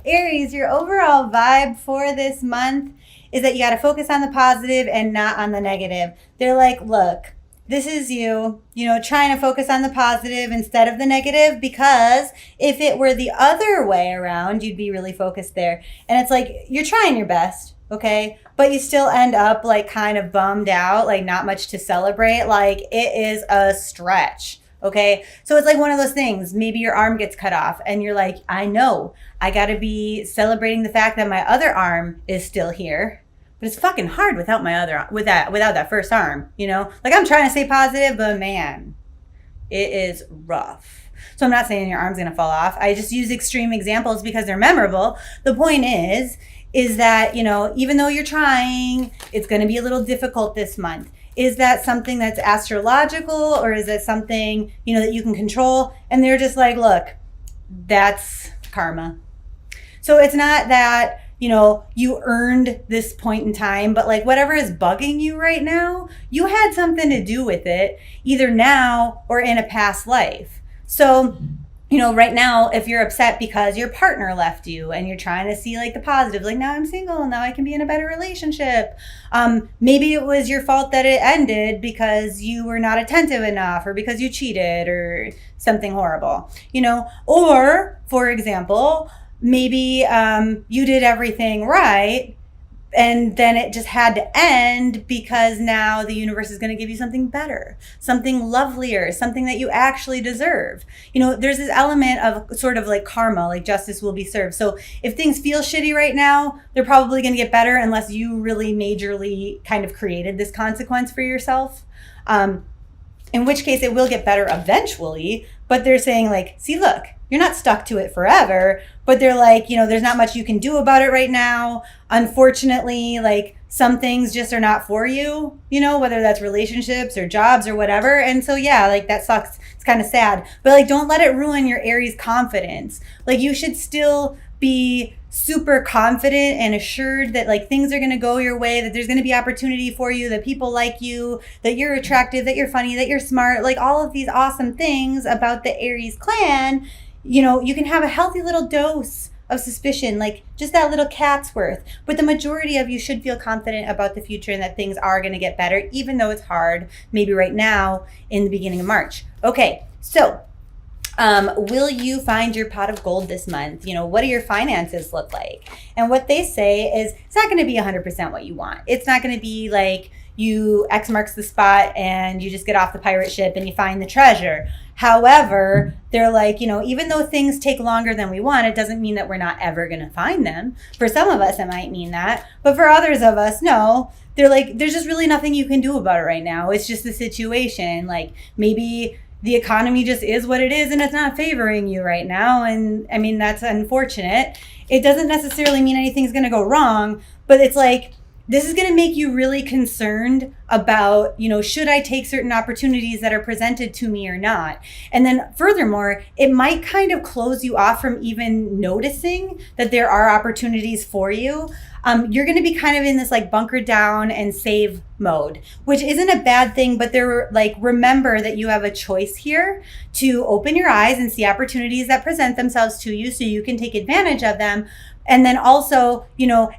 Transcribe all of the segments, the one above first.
Aries, your overall vibe for this month is that you got to focus on the positive and not on the negative. They're like, look, this is you, trying to focus on the positive instead of the negative, because if it were the other way around, you'd be really focused there. And it's like, you're trying your best, okay? But you still end up like kind of bummed out, like not much to celebrate. Like it is a stretch. Okay. So it's like one of those things. Maybe your arm gets cut off and you're like, I know I got to be celebrating the fact that my other arm is still here. But it's fucking hard without without that first arm, Like I'm trying to stay positive, but man, it is rough. So I'm not saying your arm's going to fall off. I just use extreme examples because they're memorable. The point is that, even though you're trying, it's going to be a little difficult this month. Is that something that's astrological, or is it something, that you can control? And they're just like, look, that's karma. So it's not that, you earned this point in time, but like whatever is bugging you right now, you had something to do with it, either now or in a past life. So, right now, if you're upset because your partner left you and you're trying to see like the positive, like now I'm single, now I can be in a better relationship. Maybe it was your fault that it ended because you were not attentive enough, or because you cheated or something horrible, or for example, maybe you did everything right and then it just had to end because now the universe is going to give you something better, something lovelier, something that you actually deserve. There's this element of sort of like karma, like justice will be served. So if things feel shitty right now, they're probably going to get better unless you really majorly kind of created this consequence for yourself. In which case it will get better eventually, but they're saying like, see, look, you're not stuck to it forever, but they're like, there's not much you can do about it right now. Unfortunately, like some things just are not for you, whether that's relationships or jobs or whatever. And so, yeah, like that sucks. It's kind of sad, but like, don't let it ruin your Aries confidence. Like you should still be super confident and assured that like things are going to go your way, that there's going to be opportunity for you, that people like you, that you're attractive, that you're funny, that you're smart, like all of these awesome things about the Aries clan. You can have a healthy little dose of suspicion, like just that little cat's worth. But the majority of you should feel confident about the future and that things are going to get better, even though it's hard, maybe right now in the beginning of March. Okay, so will you find your pot of gold this month? What do your finances look like? And what they say is it's not going to be 100% what you want. It's not going to be like you X marks the spot and you just get off the pirate ship and you find the treasure. However, they're like, even though things take longer than we want, it doesn't mean that we're not ever going to find them. For some of us, it might mean that. But for others of us, no. They're like, there's just really nothing you can do about it right now. It's just the situation. Like maybe the economy just is what it is and it's not favoring you right now. And I mean, that's unfortunate. It doesn't necessarily mean anything's going to go wrong, but it's like, this is going to make you really concerned about, should I take certain opportunities that are presented to me or not? And then furthermore, it might kind of close you off from even noticing that there are opportunities for you. You're going to be kind of in this like bunker down and save mode, which isn't a bad thing, but they're like, remember that you have a choice here to open your eyes and see opportunities that present themselves to you so you can take advantage of them. And then also,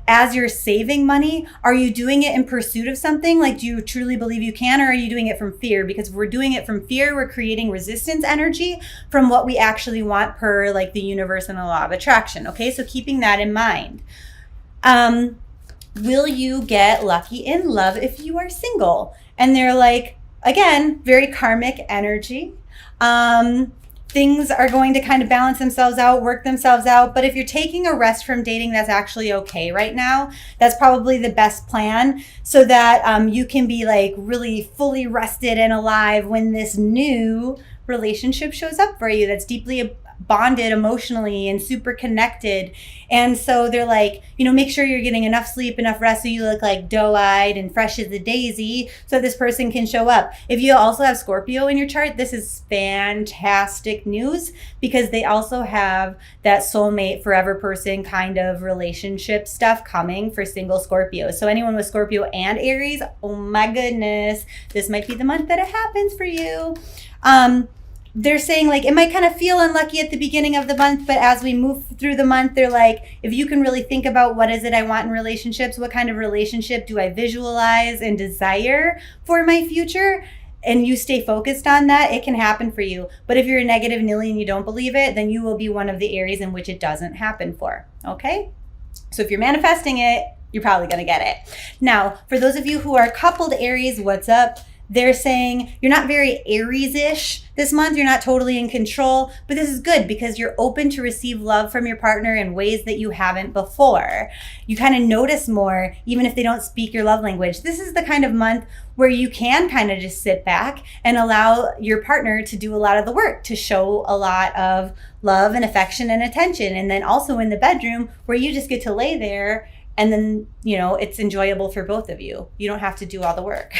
as you're saving money, are you doing it in pursuit of something? Like, do you truly believe you can, or are you doing it from fear? Because if we're doing it from fear, we're creating resistance energy from what we actually want per like the universe and the law of attraction. Okay, so keeping that in mind. Will you get lucky in love if you are single? And they're like, again, very karmic energy. Things are going to kind of balance themselves out, work themselves out. But if you're taking a rest from dating, that's actually okay right now. That's probably the best plan so that you can be like really fully rested and alive when this new relationship shows up for you that's deeply bonded emotionally and super connected. And so they're like, make sure you're getting enough sleep, enough rest so you look like doe-eyed and fresh as a daisy so this person can show up. If you also have Scorpio in your chart, this is fantastic news because they also have that soulmate forever person kind of relationship stuff coming for single Scorpio. So anyone with Scorpio and Aries, oh my goodness, this might be the month that it happens for you. they're saying like it might kind of feel unlucky at the beginning of the month, but as we move through the month, they're like, if you can really think about what is it I want in relationships, what kind of relationship do I visualize and desire for my future, and you stay focused on that, it can happen for you. But if you're a negative Nilly and you don't believe it, then you will be one of the Aries in which it doesn't happen for. Okay? So if you're manifesting it, you're probably going to get it. Now, for those of you who are coupled Aries, what's up? They're saying you're not very Aries-ish this month. You're not totally in control, but this is good because you're open to receive love from your partner in ways that you haven't before. You kind of notice more, even if they don't speak your love language. This is the kind of month where you can kind of just sit back and allow your partner to do a lot of the work, to show a lot of love and affection and attention. And then also in the bedroom where you just get to lay there and then, you know, it's enjoyable for both of you. You don't have to do all the work.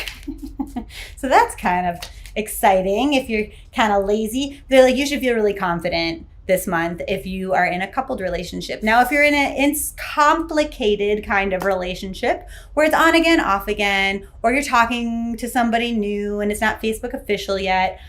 So that's kind of exciting if you're kind of lazy. They're like, you should feel really confident this month if you are in a coupled relationship. Now, if you're in a complicated kind of relationship where it's on again, off again, or you're talking to somebody new and it's not Facebook official yet,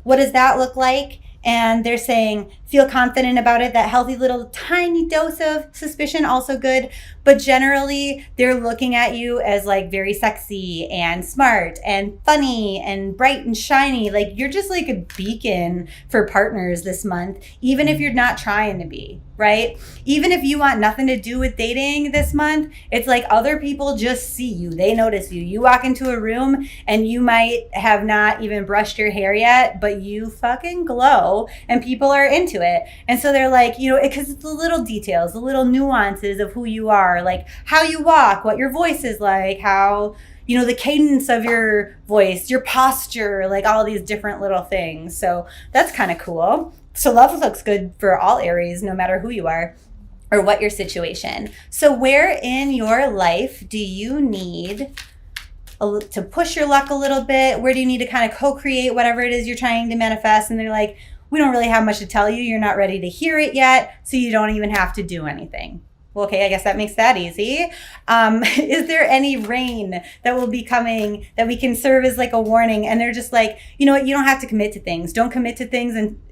what does that look like? And they're saying, feel confident about it. That healthy little tiny dose of suspicion, also good. But generally, they're looking at you as like very sexy and smart and funny and bright and shiny. Like you're just like a beacon for partners this month, even if you're not trying to be, right? Even if you want nothing to do with dating this month, it's like other people just see you. They notice you. You walk into a room and you might have not even brushed your hair yet, but you fucking glow and people are into it. And so they're like, you know, because it's the little details, the little nuances of who you are, like how you walk, what your voice is like, how, you know, the cadence of your voice, your posture, like all these different little things. So that's kind of cool. So love looks good for all Aries, no matter who you are or what your situation. So where in your life do you need to push your luck a little bit? Where do you need to kind of co-create whatever it is you're trying to manifest? And they're like, we don't really have much to tell you. You're not ready to hear it yet, so you don't even have to do anything. Well, okay, I guess that makes that easy. Is there any rain that will be coming that we can serve as like a warning? And they're just like, you know what? You don't have to commit to things. Don't commit to things and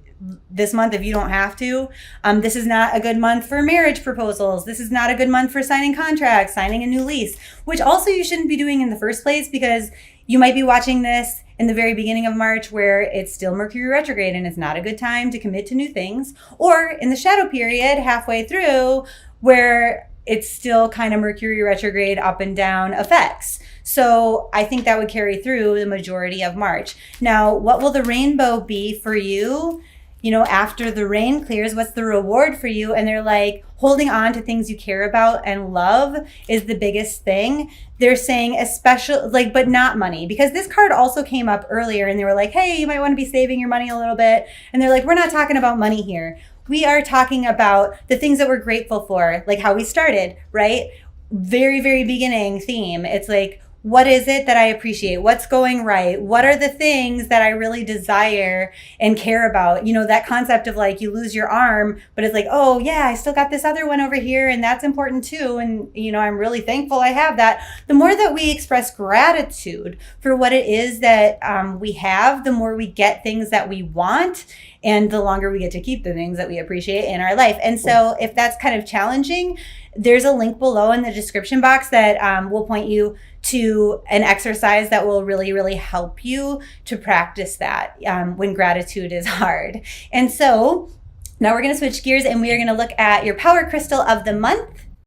this month if you don't have to. This is not a good month for marriage proposals. This is not a good month for signing contracts, signing a new lease, which also you shouldn't be doing in the first place because you might be watching this in the very beginning of March where it's still Mercury retrograde and it's not a good time to commit to new things, or in the shadow period halfway through where it's still kind of Mercury retrograde up and down effects. So I think that would carry through the majority of March. Now, what will the rainbow be for you? You know, after the rain clears, what's the reward for you? And they're like, holding on to things you care about and love is the biggest thing. They're saying especially, like, but not money, because this card also came up earlier and they were like, hey, you might want to be saving your money a little bit. And they're like, we're not talking about money here. We are talking about the things that we're grateful for, like how we started, right? Very, very beginning theme. It's like, what is it that I appreciate? What's going right? What are the things that I really desire and care about? You know, that concept of like you lose your arm, but it's like, oh yeah, I still got this other one over here and that's important too. And, you know, I'm really thankful I have that. The more that we express gratitude for what it is that we have, the more we get things that we want and the longer we get to keep the things that we appreciate in our life. And so if that's kind of challenging, there's a link below in the description box that will point you to an exercise that will really, really help you to practice that when gratitude is hard. And so now we're going to switch gears and we are going to look at your power crystal of the month.